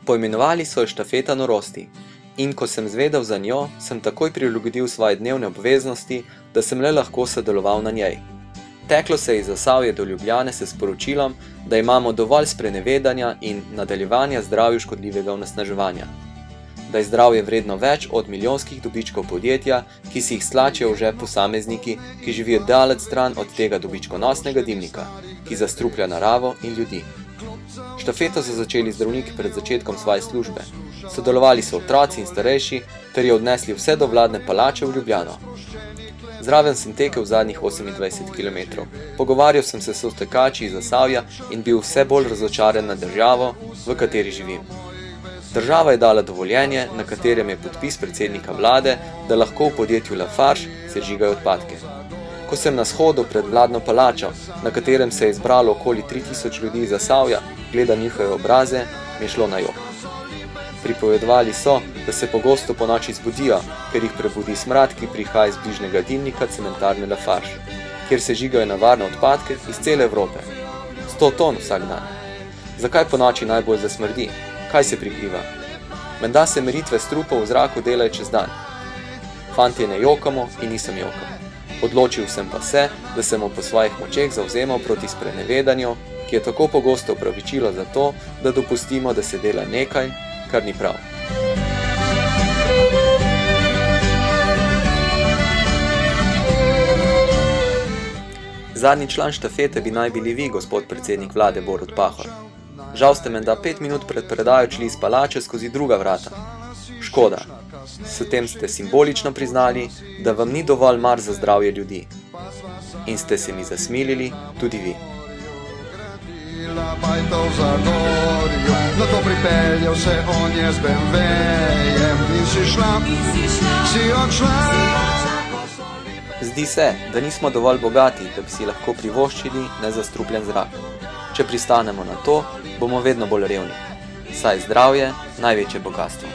Poimenovali so jo štafeta norosti. In ko sem zvedel za njo, sem takoj prilagodil svoje dnevne obveznosti, da sem le lahko sodeloval na njej. Teklo se je iz Zasavja do Ljubljane s sporočilom, da imamo dovolj sprenevedanja in nadaljevanja zdravju škodljivega onesnaževanja. Da je zdravje vredno več od milijonskih dobičkov podjetja, ki si jih stlačijo v žep posamezniki, ki živijo daleč stran od tega dobičkonosnega dimnika, ki zastruplja naravo in ljudi. Štafeto so začeli zdravniki pred začetkom svoje službe. Sodelovali so otroci in starejši, ter jo odnesli vse do vladne palače v Ljubljano. Zraven sem tekel zadnjih 28 km. Pogovarjal sem se s tekači iz Zasavja in bil vse bolj razočaran na državo, v kateri živim. Država je dala dovoljenje, na katerem je podpis predsednika vlade, da lahko v podjetju Lafarge sežigajo odpadke. Ko sem na shodu pred vladno palačo, na katerem se je zbralo okoli 3000 ljudi iz Zasavja, gledal njihove obraze, mi je šlo na jok. Pripovedovali so, da se pogosto po noči zbudijo, ker jih prebudi smrad, ki prihaja iz bližnjega dimnika cementarne Lafarge, kjer sežigajo nevarne odpadke iz cele Evrope. 100 ton vsak dan. Zakaj po noči najbolj zasmrdi? Kaj se prikriva? Menda se meritve strupov v zraku delajo čez dan. Fantje ne jokamo in nisem jokal. Odločil sem pa se, da sem po svojih močeh zavzemal proti sprenevedanju, ki je tako pogosto opravičilo za to, da dopustimo, da se dela nekaj, kar ni prav. Zadnji član štafete bi naj bili vi, gospod predsednik vlade Borut Pahor. Žal ste menda 5 minut pred predajo šli iz palače skozi druga vrata. Škoda. S tem ste simbolično priznali, da vam ni dovolj mar za zdravje ljudi. In ste se mi zasmilili tudi vi. Nato pripeljal se on je z BMW-jem in si šla, si odšla. Zdi se, da nismo dovolj bogati, da bi si lahko privoščili nezastrupljen zrak. Če pristanemo na to, bomo vedno bolj revni. Saj zdravje največje bogastvo.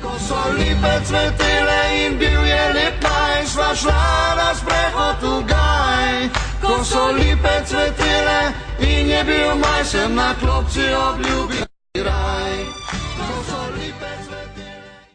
Ko so lipe cvetele in bil je lep maj, sva šla na sprehod v gaj. Ko so lipe cvetele in je bil maj, sem na klopci obljubil.